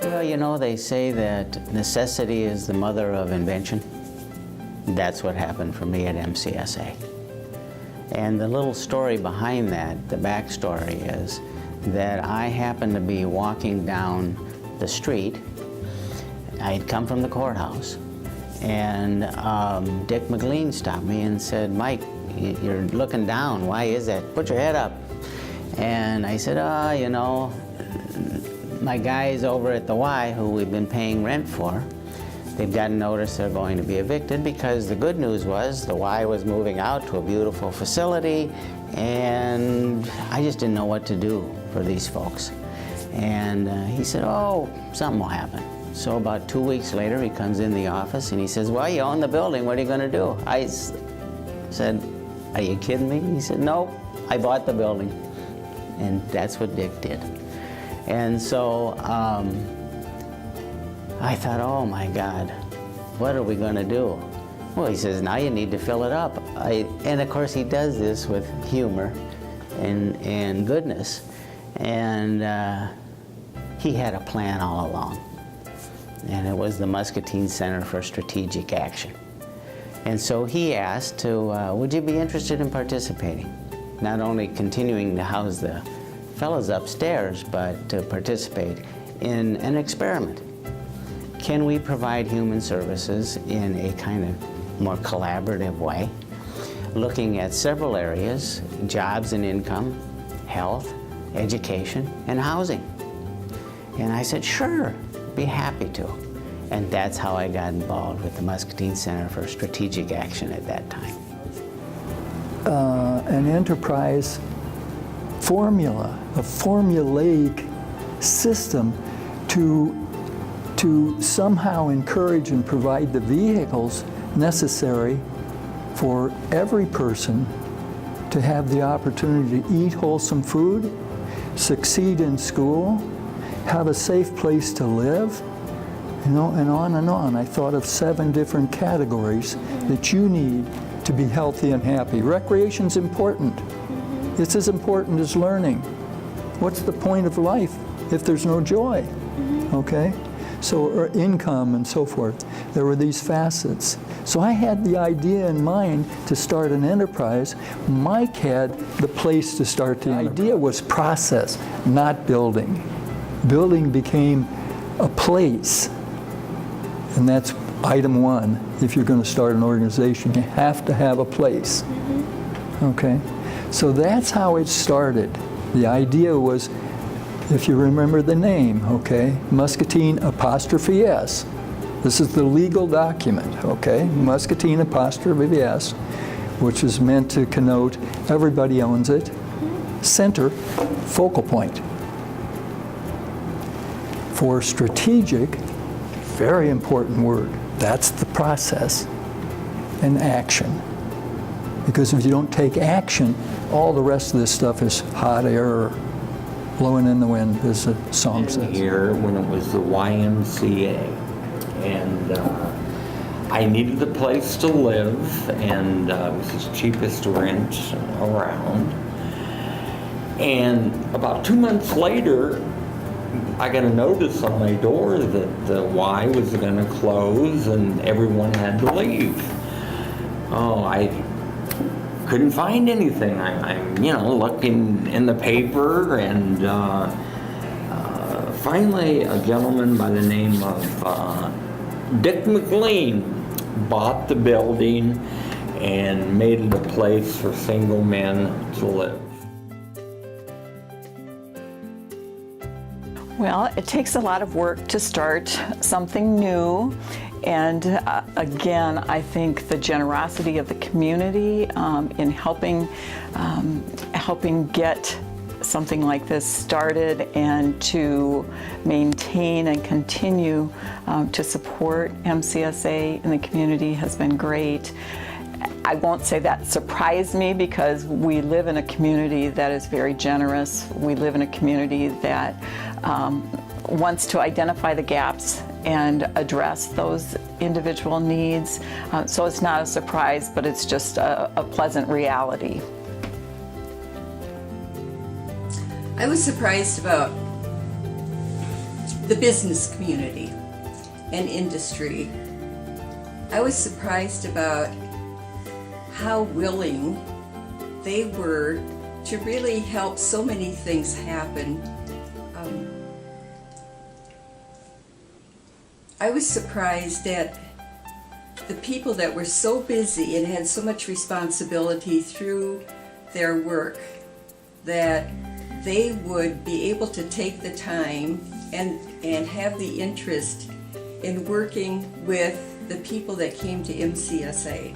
Well, you know, they say that necessity is the mother of invention. That's what happened for me at MCSA. And the little story behind that, the backstory, is that I happened to be walking down the street. I had come from the courthouse, and Dick McLean stopped me and said, "Mike, you're looking down. Why is that? Put your head up." And I said, you know, my guys over at the Y, who we've been paying rent for, they've gotten notice they're going to be evicted, because the good news was the Y was moving out to a beautiful facility, and I just didn't know what to do for these folks. And he said, "Oh, something will happen." So about 2 weeks later, he comes in the office and he says, "Well, you own the building, what are you going to do?" I said, "Are you kidding me?" He said, "No, I bought the building." And that's what Dick did. And so I thought, oh my God, what are we going to do? Well, he says, "Now you need to fill it up." And of course he does this with humor and goodness. And he had a plan all along. And it was the Muscatine Center for Strategic Action. And so he asked would you be interested in participating? Not only continuing to house the fellows upstairs, but to participate in an experiment. Can we provide human services in a kind of more collaborative way, looking at several areas: jobs and income, health, education, and housing? And I said, sure, be happy to. And that's how I got involved with the Muscatine Center for Strategic Action at that time. An enterprise formula, a formulaic system to somehow encourage and provide the vehicles necessary for every person to have the opportunity to eat wholesome food, succeed in school, have a safe place to live, you know, and on and on. I thought of 7 different categories that you need to be healthy and happy. Recreation's important. It's as important as learning. What's the point of life if there's no joy? Okay? So, or income and so forth. There were these facets. So I had the idea in mind to start an enterprise. Mike had the place to start the idea was process, not building. Building became a place. And that's item 1. If you're going to start an organization, you have to have a place. Okay? So that's how it started. The idea was, if you remember the name, okay, Muscatine apostrophe S. This is the legal document, okay? Muscatine apostrophe S, which is meant to connote everybody owns it. Center, focal point. For strategic, very important word. That's the process and action. Because if you don't take action, all the rest of this stuff is hot air or blowing in the wind, as the song says. Here when it was the YMCA, and I needed a place to live, and it was the cheapest rent around. And about 2 months later, I got a notice on my door that the Y was going to close and everyone had to leave. Oh, I couldn't find anything. I'm you know, looking in the paper, and finally a gentleman by the name of Dick McLean bought the building and made it a place for single men to live. Well, it takes a lot of work to start something new. And again, I think the generosity of the community in helping get something like this started and to maintain and continue to support MCSA in the community has been great. I won't say that surprised me, because we live in a community that is very generous. We live in a community that wants to identify the gaps and address those individual needs. So it's not a surprise, but it's just a pleasant reality. I was surprised about the business community and industry. I was surprised about how willing they were to really help so many things happen. I was surprised at the people that were so busy and had so much responsibility through their work that they would be able to take the time and have the interest in working with the people that came to MCSA.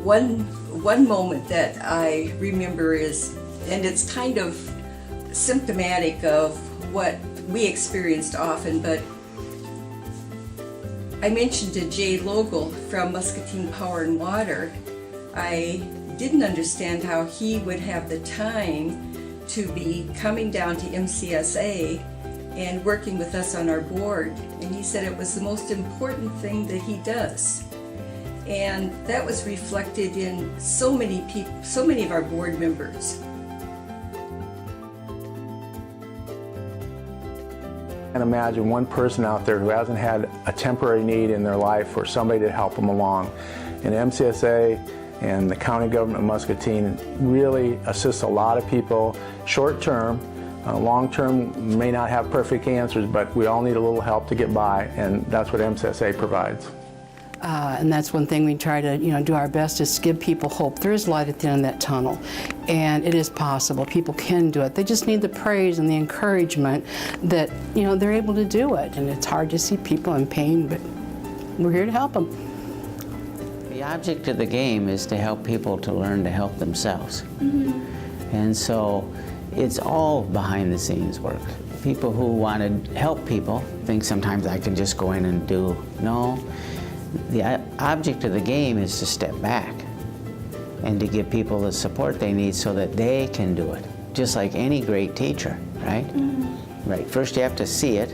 One moment that I remember is, and it's kind of symptomatic of what we experienced often, but I mentioned to Jay Logel from Muscatine Power and Water, I didn't understand how he would have the time to be coming down to MCSA and working with us on our board. And he said it was the most important thing that he does. And that was reflected in so many people, so many of our board members. And imagine one person out there who hasn't had a temporary need in their life or somebody to help them along. And MCSA and the county government of Muscatine really assists a lot of people short term. Long term may not have perfect answers, but we all need a little help to get by, and that's what MCSA provides. And that's one thing we try to, do our best is give people hope. There is light at the end of that tunnel, and it is possible. People can do it. They just need the praise and the encouragement that, they're able to do it. And it's hard to see people in pain, but we're here to help them. The object of the game is to help people to learn to help themselves. And so it's all behind the scenes work. People who want to help people think sometimes I can just go in and do. No. The object of the game is to step back and to give people the support they need so that they can do it, just like any great teacher, right? Right. First you have to see it,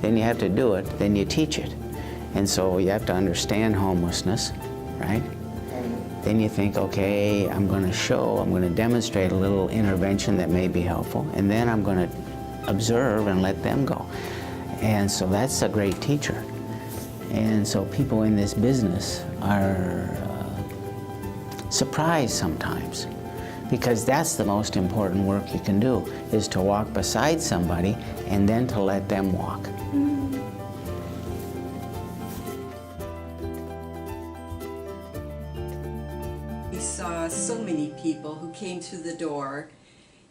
then you have to do it, then you teach it. And so you have to understand homelessness, right? Then you think, okay, I'm going to demonstrate a little intervention that may be helpful, and then I'm going to observe and let them go. And so that's a great teacher. And so people in this business are surprised sometimes, because that's the most important work you can do, is to walk beside somebody and then to let them walk. We saw so many people who came through the door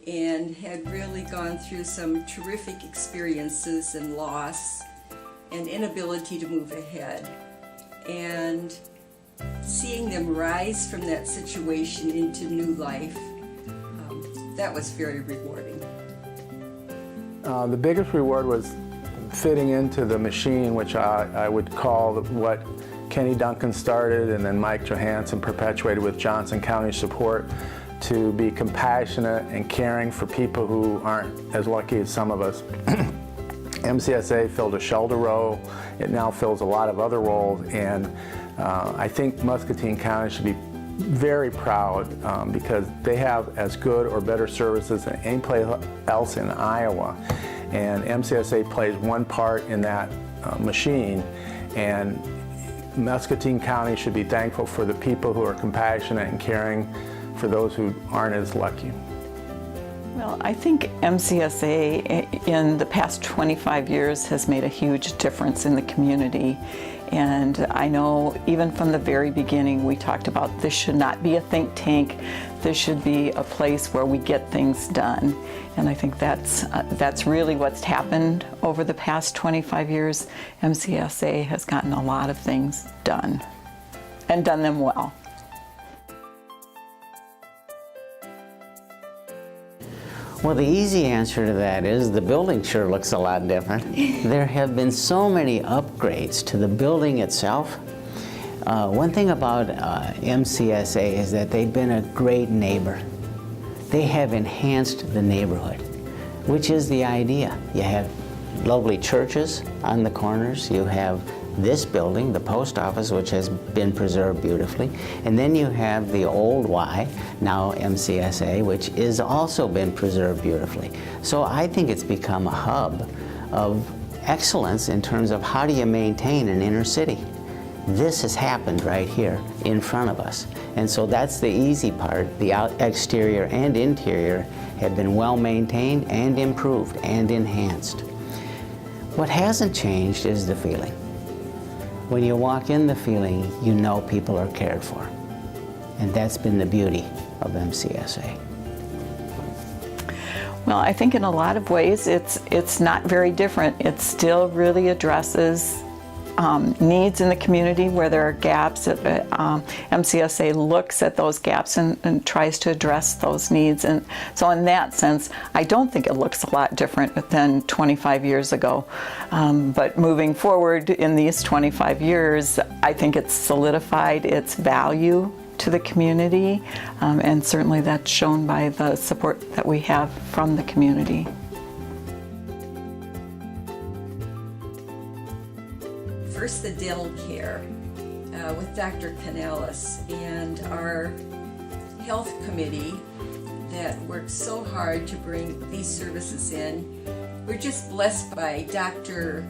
and had really gone through some terrific experiences and loss and inability to move ahead. And seeing them rise from that situation into new life, that was very rewarding. The biggest reward was fitting into the machine, which I would call what Kenny Duncan started and then Mike Johansson perpetuated with Johnson County support, to be compassionate and caring for people who aren't as lucky as some of us. MCSA filled a shelter role. It now fills a lot of other roles, and I think Muscatine County should be very proud because they have as good or better services than any place else in Iowa. And MCSA plays one part in that machine, and Muscatine County should be thankful for the people who are compassionate and caring for those who aren't as lucky. Well, I think MCSA in the past 25 years has made a huge difference in the community. And I know even from the very beginning we talked about this should not be a think tank. This should be a place where we get things done. And I think that's really what's happened over the past 25 years. MCSA has gotten a lot of things done and done them well. Well, the easy answer to that is the building sure looks a lot different. There have been so many upgrades to the building itself. One thing about MCSA is that they've been a great neighbor. They have enhanced the neighborhood, which is the idea. You have lovely churches on the corners. You have this building, the post office, which has been preserved beautifully, and then you have the old Y, now MCSA, which has also been preserved beautifully. So I think it's become a hub of excellence in terms of how do you maintain an inner city. This has happened right here in front of us. And so that's the easy part. The exterior and interior have been well maintained and improved and enhanced. What hasn't changed is the feeling. When you walk in the feeling, you know people are cared for. And that's been the beauty of MCSA. Well, I think in a lot of ways it's not very different. It still really addresses needs in the community where there are gaps. MCSA looks at those gaps and tries to address those needs. And so in that sense, I don't think it looks a lot different than 25 years ago. But moving forward in these 25 years, I think it's solidified its value to the community, and certainly that's shown by the support that we have from the community. First, the dental care with Dr. Canales and our health committee that worked so hard to bring these services in. We're just blessed by Dr.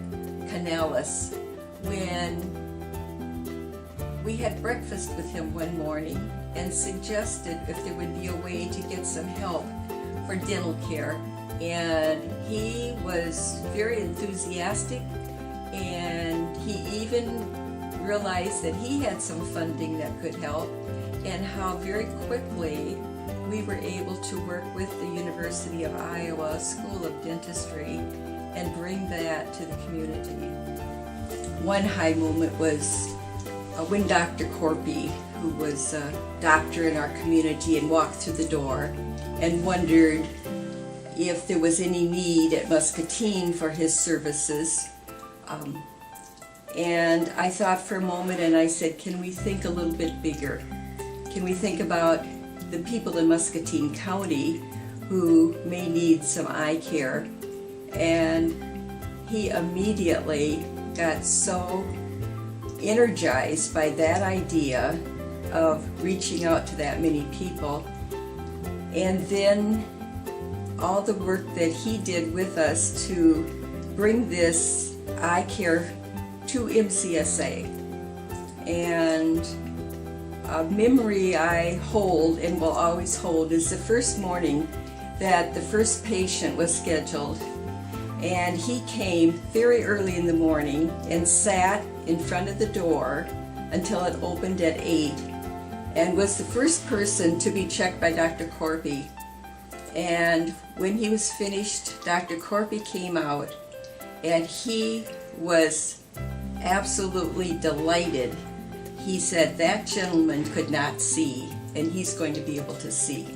Canales when we had breakfast with him one morning and suggested if there would be a way to get some help for dental care. And he was very enthusiastic, and he even realized that he had some funding that could help, and how very quickly we were able to work with the University of Iowa School of Dentistry and bring that to the community. One high moment was when Dr. Corpy, who was a doctor in our community, and walked through the door and wondered if there was any need at Muscatine for his services. And I thought for a moment and I said, can we think a little bit bigger? Can we think about the people in Muscatine County who may need some eye care? And he immediately got so energized by that idea of reaching out to that many people. And then all the work that he did with us to bring this eye care to MCSA. And a memory I hold and will always hold is the first morning that the first patient was scheduled. And he came very early in the morning and sat in front of the door until it opened at 8, and was the first person to be checked by Dr. Corpy. And when he was finished, Dr. Corpy came out and he was absolutely delighted. He said that gentleman could not see, and he's going to be able to see.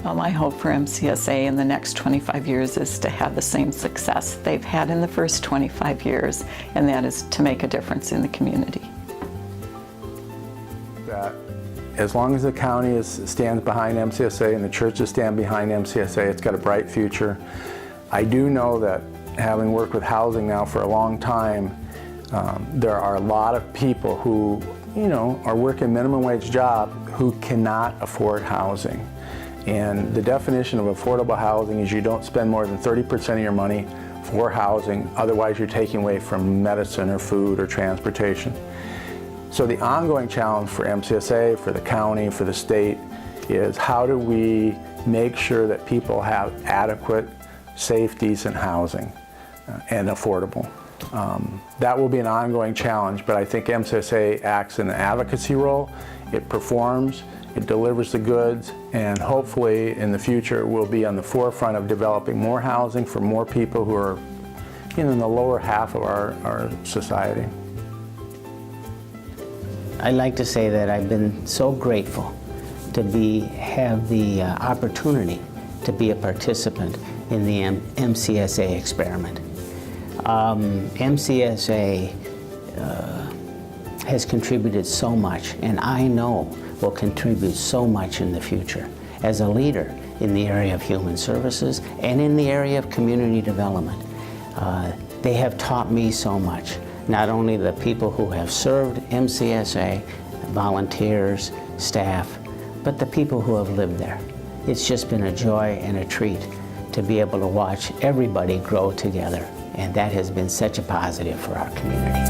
Well, my hope for MCSA in the next 25 years is to have the same success they've had in the first 25 years, and that is to make a difference in the community. That as long as the county stands behind MCSA and the churches stand behind MCSA, it's got a bright future. I do know that, having worked with housing now for a long time, there are a lot of people who, are working minimum wage job who cannot afford housing. And the definition of affordable housing is you don't spend more than 30% of your money for housing, otherwise you're taking away from medicine or food or transportation. So the ongoing challenge for MCSA, for the county, for the state, is how do we make sure that people have adequate, safe, decent housing and affordable. That will be an ongoing challenge, but I think MCSA acts in an advocacy role. It performs, it delivers the goods, and hopefully in the future we'll be on the forefront of developing more housing for more people who are in the lower half of our society. I'd like to say that I've been so grateful to have the opportunity to be a participant in the MCSA experiment. MCSA has contributed so much, and I know will contribute so much in the future. As a leader, in the area of human services and in the area of community development. They have taught me so much, not only the people who have served MCSA, volunteers, staff, but the people who have lived there. It's just been a joy and a treat to be able to watch everybody grow together, and that has been such a positive for our community.